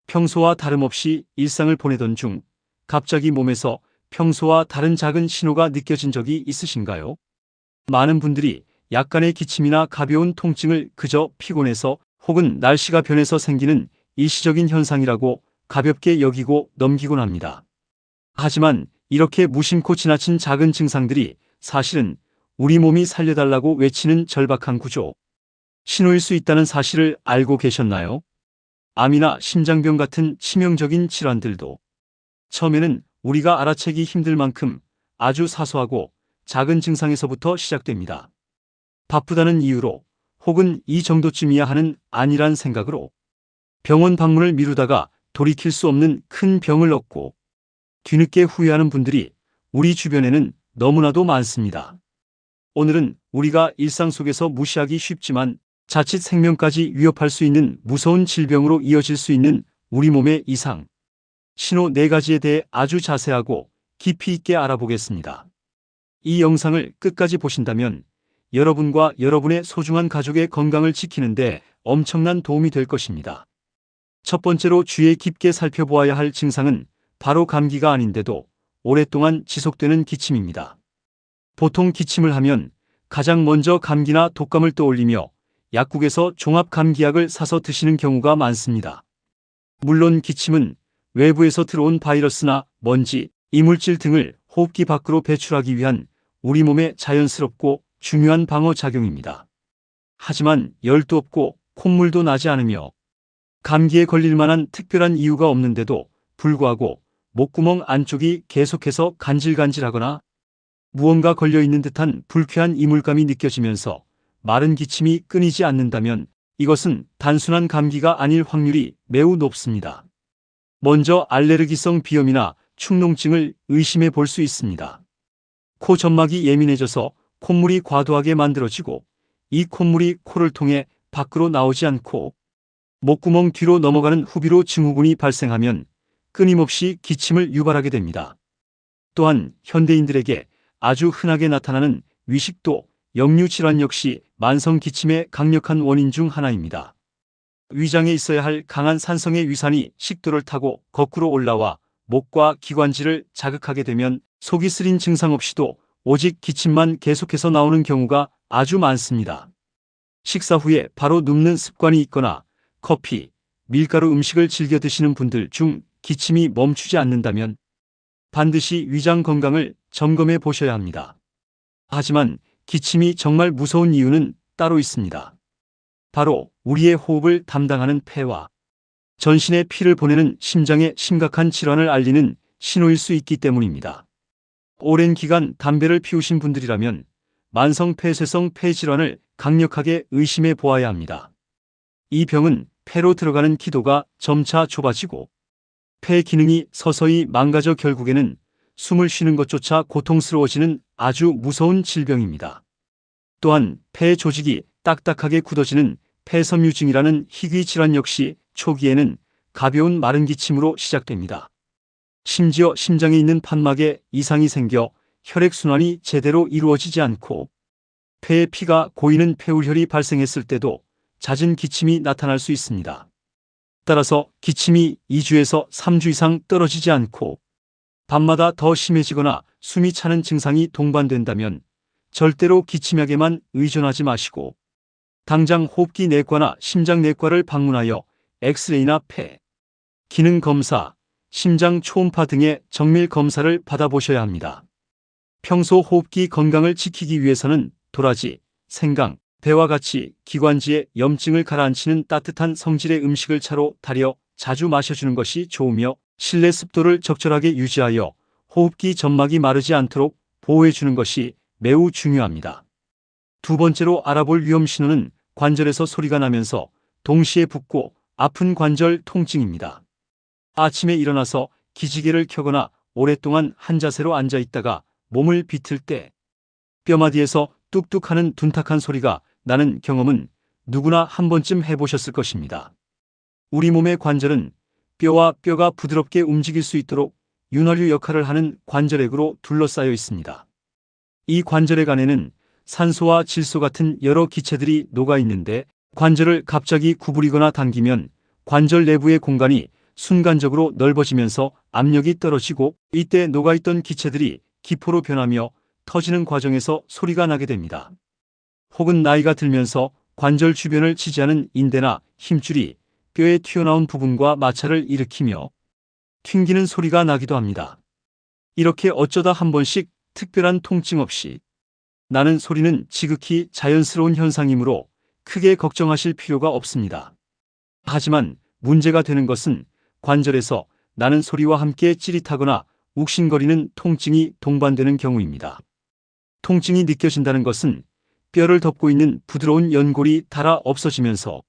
평소와 다름없이 일상을 보내던 중 갑자기 몸에서 평소와 다른 작은 신호가 느껴진 적이 있으신가요? 많은 분들이 약간의 기침이나 가벼운 통증을 그저 피곤해서 혹은 날씨가 변해서 생기는 일시적인 현상이라고 가볍게 여기고 넘기곤 합니다. 하지만 이렇게 무심코 지나친 작은 증상들이 사실은 우리 몸이 살려달라고 외치는 절박한 구조, 신호일 수 있다는 사실을 알고 계셨나요? 암이나 심장병 같은 치명적인 질환들도 처음에는 우리가 알아채기 힘들 만큼 아주 사소하고 작은 증상에서부터 시작됩니다. 바쁘다는 이유로 혹은 이 정도쯤이야 하는 아니란 생각으로 병원 방문을 미루다가 돌이킬 수 없는 큰 병을 얻고 뒤늦게 후회하는 분들이 우리 주변에는 너무나도 많습니다. 오늘은 우리가 일상 속에서 무시하기 쉽지만 자칫 생명까지 위협할 수 있는 무서운 질병으로 이어질 수 있는 우리 몸의 이상, 신호 4가지에 대해 아주 자세하고 깊이 있게 알아보겠습니다. 이 영상을 끝까지 보신다면 여러분과 여러분의 소중한 가족의 건강을 지키는 데 엄청난 도움이 될 것입니다. 첫 번째로 주의 깊게 살펴보아야 할 증상은 바로 감기가 아닌데도 오랫동안 지속되는 기침입니다. 보통 기침을 하면 가장 먼저 감기나 독감을 떠올리며 약국에서 종합감기약을 사서 드시는 경우가 많습니다. 물론 기침은 외부에서 들어온 바이러스나 먼지, 이물질 등을 호흡기 밖으로 배출하기 위한 우리 몸의 자연스럽고 중요한 방어작용입니다. 하지만 열도 없고 콧물도 나지 않으며 감기에 걸릴 만한 특별한 이유가 없는데도 불구하고 목구멍 안쪽이 계속해서 간질간질하거나 무언가 걸려있는 듯한 불쾌한 이물감이 느껴지면서 마른 기침이 끊이지 않는다면 이것은 단순한 감기가 아닐 확률이 매우 높습니다. 먼저 알레르기성 비염이나 축농증을 의심해 볼 수 있습니다. 코 점막이 예민해져서 콧물이 과도하게 만들어지고 이 콧물이 코를 통해 밖으로 나오지 않고 목구멍 뒤로 넘어가는 후비로 증후군이 발생하면 끊임없이 기침을 유발하게 됩니다. 또한 현대인들에게 아주 흔하게 나타나는 위식도, 역류질환 역시 만성 기침의 강력한 원인 중 하나입니다. 위장에 있어야 할 강한 산성의 위산이 식도를 타고 거꾸로 올라와 목과 기관지를 자극하게 되면 속이 쓰린 증상 없이도 오직 기침만 계속해서 나오는 경우가 아주 많습니다. 식사 후에 바로 눕는 습관이 있거나 커피, 밀가루 음식을 즐겨 드시는 분들 중 기침이 멈추지 않는다면 반드시 위장 건강을 점검해 보셔야 합니다. 하지만 기침이 정말 무서운 이유는 따로 있습니다. 바로 우리의 호흡을 담당하는 폐와 전신에 피를 보내는 심장의 심각한 질환을 알리는 신호일 수 있기 때문입니다. 오랜 기간 담배를 피우신 분들이라면 만성 폐쇄성 폐질환을 강력하게 의심해 보아야 합니다. 이 병은 폐로 들어가는 기도가 점차 좁아지고 폐 기능이 서서히 망가져 결국에는 숨을 쉬는 것조차 고통스러워지는 아주 무서운 질병입니다. 또한 폐 조직이 딱딱하게 굳어지는 폐섬유증이라는 희귀 질환 역시 초기에는 가벼운 마른 기침으로 시작됩니다. 심지어 심장에 있는 판막에 이상이 생겨 혈액순환이 제대로 이루어지지 않고 폐에 피가 고이는 폐울혈이 발생했을 때도 잦은 기침이 나타날 수 있습니다. 따라서 기침이 2주에서 3주 이상 떨어지지 않고 밤마다 더 심해지거나 숨이 차는 증상이 동반된다면 절대로 기침약에만 의존하지 마시고 당장 호흡기 내과나 심장내과를 방문하여 엑스레이나 폐 기능 검사, 심장 초음파 등의 정밀 검사를 받아보셔야 합니다. 평소 호흡기 건강을 지키기 위해서는 도라지, 생강, 배와 같이 기관지에 염증을 가라앉히는 따뜻한 성질의 음식을 차로 달여 자주 마셔주는 것이 좋으며 실내 습도를 적절하게 유지하여 호흡기 점막이 마르지 않도록 보호해주는 것이 매우 중요합니다. 두 번째로 알아볼 위험 신호는 관절에서 소리가 나면서 동시에 붓고 아픈 관절 통증입니다. 아침에 일어나서 기지개를 켜거나 오랫동안 한 자세로 앉아 있다가 몸을 비틀 때 뼈마디에서 뚝뚝하는 둔탁한 소리가 나는 경험은 누구나 한 번쯤 해보셨을 것입니다. 우리 몸의 관절은 뼈와 뼈가 부드럽게 움직일 수 있도록 윤활유 역할을 하는 관절액으로 둘러싸여 있습니다. 이 관절액 안에는 산소와 질소 같은 여러 기체들이 녹아 있는데 관절을 갑자기 구부리거나 당기면 관절 내부의 공간이 순간적으로 넓어지면서 압력이 떨어지고 이때 녹아있던 기체들이 기포로 변하며 터지는 과정에서 소리가 나게 됩니다. 혹은 나이가 들면서 관절 주변을 지지하는 인대나 힘줄이 뼈에 튀어나온 부분과 마찰을 일으키며 튕기는 소리가 나기도 합니다. 이렇게 어쩌다 한 번씩 특별한 통증 없이 나는 소리는 지극히 자연스러운 현상이므로 크게 걱정하실 필요가 없습니다. 하지만 문제가 되는 것은 관절에서 나는 소리와 함께 찌릿하거나 욱신거리는 통증이 동반되는 경우입니다. 통증이 느껴진다는 것은 뼈를 덮고 있는 부드러운 연골이 닳아 없어지면서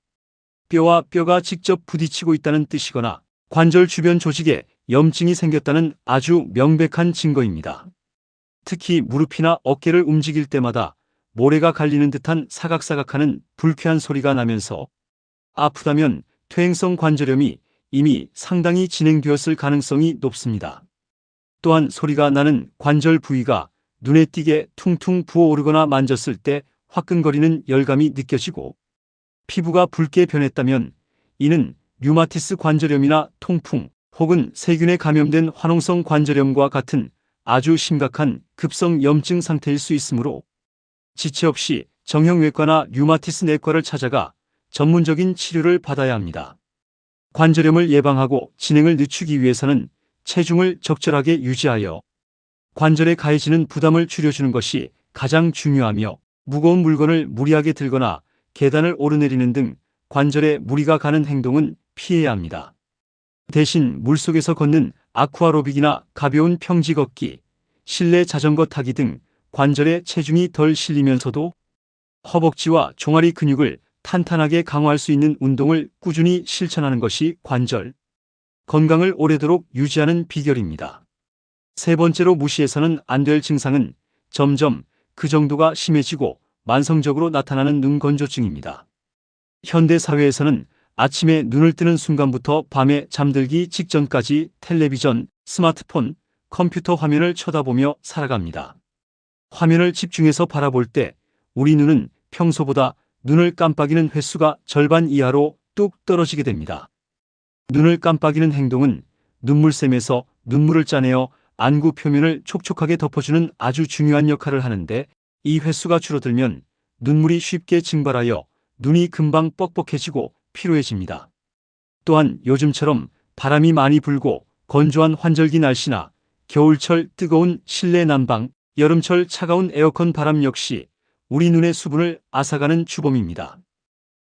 뼈와 뼈가 직접 부딪히고 있다는 뜻이거나 관절 주변 조직에 염증이 생겼다는 아주 명백한 증거입니다. 특히 무릎이나 어깨를 움직일 때마다 모래가 갈리는 듯한 사각사각하는 불쾌한 소리가 나면서 아프다면 퇴행성 관절염이 이미 상당히 진행되었을 가능성이 높습니다. 또한 소리가 나는 관절 부위가 눈에 띄게 퉁퉁 부어오르거나 만졌을 때 화끈거리는 열감이 느껴지고 피부가 붉게 변했다면 이는 류마티스 관절염이나 통풍 혹은 세균에 감염된 화농성 관절염과 같은 아주 심각한 급성 염증 상태일 수 있으므로 지체 없이 정형외과나 류마티스 내과를 찾아가 전문적인 치료를 받아야 합니다. 관절염을 예방하고 진행을 늦추기 위해서는 체중을 적절하게 유지하여 관절에 가해지는 부담을 줄여주는 것이 가장 중요하며 무거운 물건을 무리하게 들거나 계단을 오르내리는 등 관절에 무리가 가는 행동은 피해야 합니다. 대신 물속에서 걷는 아쿠아로빅이나 가벼운 평지 걷기, 실내 자전거 타기 등 관절에 체중이 덜 실리면서도 허벅지와 종아리 근육을 탄탄하게 강화할 수 있는 운동을 꾸준히 실천하는 것이 관절 건강을 오래도록 유지하는 비결입니다. 세 번째로 무시해서는 안 될 증상은 점점 그 정도가 심해지고 만성적으로 나타나는 눈 건조증입니다. 현대 사회에서는 아침에 눈을 뜨는 순간부터 밤에 잠들기 직전까지 텔레비전, 스마트폰, 컴퓨터 화면을 쳐다보며 살아갑니다. 화면을 집중해서 바라볼 때 우리 눈은 평소보다 눈을 깜빡이는 횟수가 절반 이하로 뚝 떨어지게 됩니다. 눈을 깜빡이는 행동은 눈물샘에서 눈물을 짜내어 안구 표면을 촉촉하게 덮어주는 아주 중요한 역할을 하는데 이 횟수가 줄어들면 눈물이 쉽게 증발하여 눈이 금방 뻑뻑해지고 피로해집니다. 또한 요즘처럼 바람이 많이 불고 건조한 환절기 날씨나 겨울철 뜨거운 실내 난방, 여름철 차가운 에어컨 바람 역시 우리 눈의 수분을 앗아가는 주범입니다.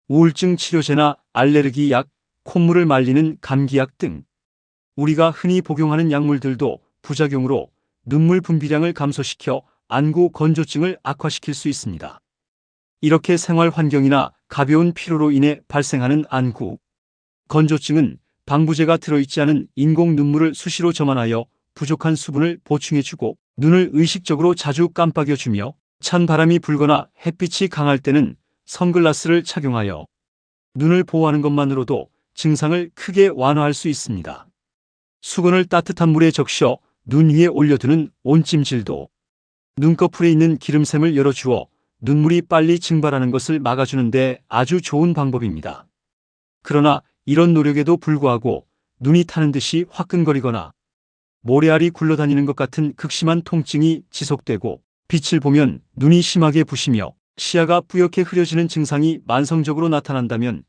우울증 치료제나 알레르기 약, 콧물을 말리는 감기약 등 우리가 흔히 복용하는 약물들도 부작용으로 눈물 분비량을 감소시켜 안구 건조증을 악화시킬 수 있습니다. 이렇게 생활 환경이나 가벼운 피로로 인해 발생하는 안구 건조증은 방부제가 들어있지 않은 인공 눈물을 수시로 점안하여 부족한 수분을 보충해주고 눈을 의식적으로 자주 깜빡여주며 찬 바람이 불거나 햇빛이 강할 때는 선글라스를 착용하여 눈을 보호하는 것만으로도 증상을 크게 완화할 수 있습니다. 수건을 따뜻한 물에 적셔 눈 위에 올려두는 온찜질도 눈꺼풀에 있는 기름샘을 열어주어 눈물이 빨리 증발하는 것을 막아주는 데 아주 좋은 방법입니다. 그러나 이런 노력에도 불구하고 눈이 타는 듯이 화끈거리거나 모래알이 굴러다니는 것 같은 극심한 통증이 지속되고 빛을 보면 눈이 심하게 부시며 시야가 뿌옇게 흐려지는 증상이 만성적으로 나타난다면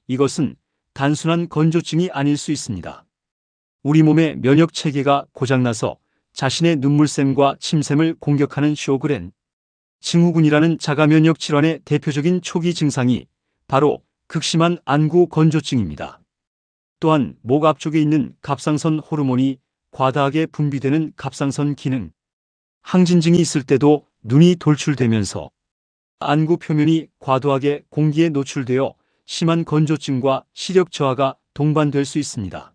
이것은 단순한 건조증이 아닐 수 있습니다. 우리 몸의 면역 체계가 고장나서 자신의 눈물샘과 침샘을 공격하는 쇼그렌 증후군이라는 자가 면역 질환의 대표적인 초기 증상이 바로 극심한 안구 건조증입니다. 또한 목 앞쪽에 있는 갑상선 호르몬이 과다하게 분비되는 갑상선 기능 항진증이 있을 때도 눈이 돌출되면서 안구 표면이 과도하게 공기에 노출되어 심한 건조증과 시력 저하가 동반될 수 있습니다.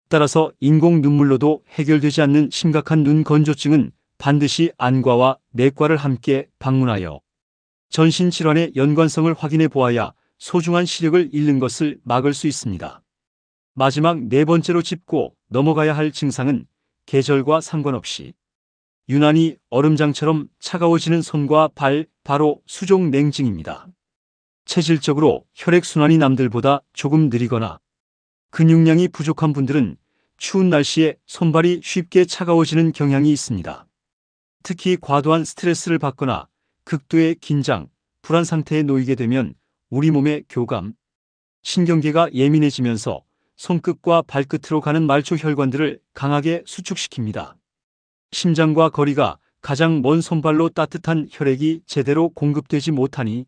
따라서 인공 눈물로도 해결되지 않는 심각한 눈 건조증은 반드시 안과와 내과를 함께 방문하여 전신 질환의 연관성을 확인해 보아야 소중한 시력을 잃는 것을 막을 수 있습니다. 마지막 네 번째로 짚고 넘어가야 할 증상은 계절과 상관없이 유난히 얼음장처럼 차가워지는 손과 발, 바로 수족 냉증입니다. 체질적으로 혈액순환이 남들보다 조금 느리거나 근육량이 부족한 분들은 추운 날씨에 손발이 쉽게 차가워지는 경향이 있습니다. 특히 과도한 스트레스를 받거나 극도의 긴장, 불안 상태에 놓이게 되면 우리 몸의 교감, 신경계가 예민해지면서 손끝과 발끝으로 가는 말초 혈관들을 강하게 수축시킵니다. 심장과 거리가 가장 먼 손발로 따뜻한 혈액이 제대로 공급되지 못하니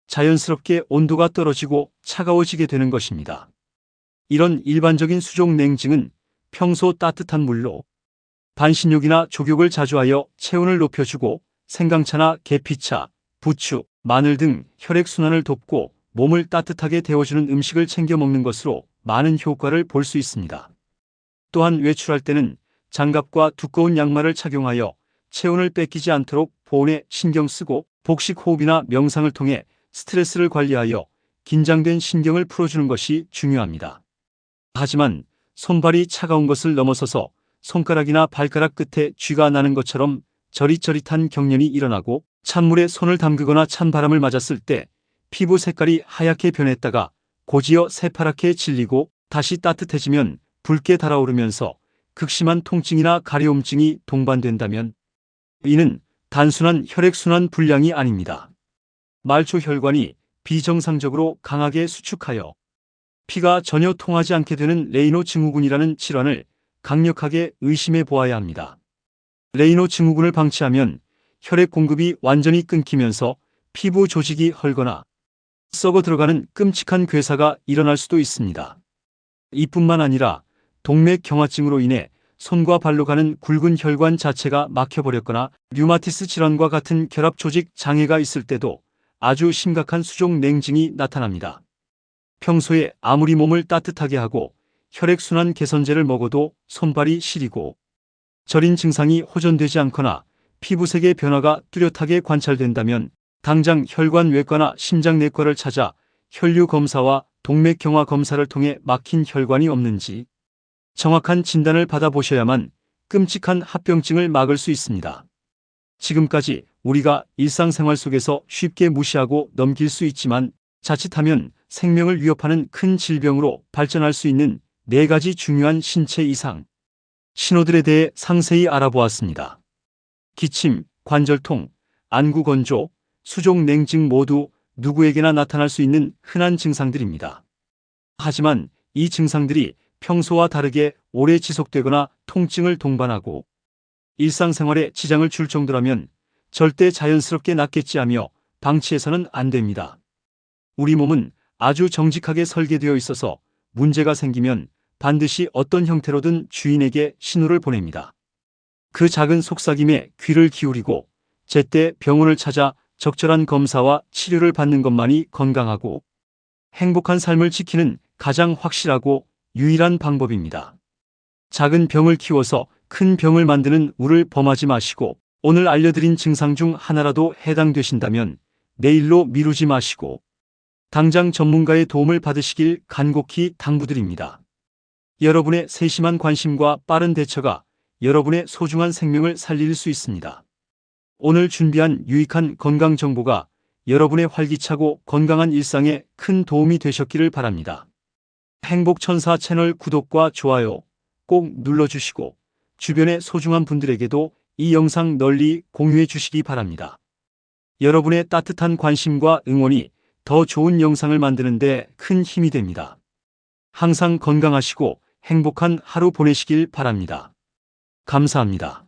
자연스럽게 온도가 떨어지고 차가워지게 되는 것입니다. 이런 일반적인 수족 냉증은 평소 따뜻한 물로 반신욕이나 족욕을 자주 하여 체온을 높여주고 생강차나 계피차, 부추, 마늘 등 혈액순환을 돕고 몸을 따뜻하게 데워주는 음식을 챙겨 먹는 것으로 많은 효과를 볼 수 있습니다. 또한 외출할 때는 장갑과 두꺼운 양말을 착용하여 체온을 뺏기지 않도록 보온에 신경 쓰고 복식 호흡이나 명상을 통해 스트레스를 관리하여 긴장된 신경을 풀어주는 것이 중요합니다. 하지만 손발이 차가운 것을 넘어서서 손가락이나 발가락 끝에 쥐가 나는 것처럼 저릿저릿한 경련이 일어나고 찬물에 손을 담그거나 찬 바람을 맞았을 때 피부 색깔이 하얗게 변했다가 곧이어 새파랗게 질리고 다시 따뜻해지면 붉게 달아오르면서 극심한 통증이나 가려움증이 동반된다면 이는 단순한 혈액순환 불량이 아닙니다. 말초 혈관이 비정상적으로 강하게 수축하여 피가 전혀 통하지 않게 되는 레이노 증후군이라는 질환을 강력하게 의심해 보아야 합니다. 레이노 증후군을 방치하면 혈액 공급이 완전히 끊기면서 피부 조직이 헐거나 썩어 들어가는 끔찍한 괴사가 일어날 수도 있습니다. 이뿐만 아니라 동맥경화증으로 인해 손과 발로 가는 굵은 혈관 자체가 막혀버렸거나 류마티스 질환과 같은 결합 조직 장애가 있을 때도 아주 심각한 수족 냉증이 나타납니다. 평소에 아무리 몸을 따뜻하게 하고 혈액순환 개선제를 먹어도 손발이 시리고 저린 증상이 호전되지 않거나 피부색의 변화가 뚜렷하게 관찰된다면 당장 혈관외과나 심장내과를 찾아 혈류 검사와 동맥경화 검사를 통해 막힌 혈관이 없는지 정확한 진단을 받아보셔야만 끔찍한 합병증을 막을 수 있습니다. 지금까지 우리가 일상생활 속에서 쉽게 무시하고 넘길 수 있지만 자칫하면 생명을 위협하는 큰 질병으로 발전할 수 있는 4가지 중요한 신체 이상, 신호들에 대해 상세히 알아보았습니다. 기침, 관절통, 안구건조, 수족냉증 모두 누구에게나 나타날 수 있는 흔한 증상들입니다. 하지만 이 증상들이 평소와 다르게 오래 지속되거나 통증을 동반하고 일상생활에 지장을 줄 정도라면 절대 자연스럽게 낫겠지 하며 방치해서는 안 됩니다. 우리 몸은 아주 정직하게 설계되어 있어서 문제가 생기면 반드시 어떤 형태로든 주인에게 신호를 보냅니다. 그 작은 속삭임에 귀를 기울이고 제때 병원을 찾아 적절한 검사와 치료를 받는 것만이 건강하고 행복한 삶을 지키는 가장 확실하고 유일한 방법입니다. 작은 병을 키워서 큰 병을 만드는 우를 범하지 마시고 오늘 알려드린 증상 중 하나라도 해당되신다면 내일로 미루지 마시고 당장 전문가의 도움을 받으시길 간곡히 당부드립니다. 여러분의 세심한 관심과 빠른 대처가 여러분의 소중한 생명을 살릴 수 있습니다. 오늘 준비한 유익한 건강 정보가 여러분의 활기차고 건강한 일상에 큰 도움이 되셨기를 바랍니다. 행복천사 채널 구독과 좋아요 꼭 눌러주시고 주변의 소중한 분들에게도 이 영상 널리 공유해 주시기 바랍니다. 여러분의 따뜻한 관심과 응원이 더 좋은 영상을 만드는 데 큰 힘이 됩니다. 항상 건강하시고 행복한 하루 보내시길 바랍니다. 감사합니다.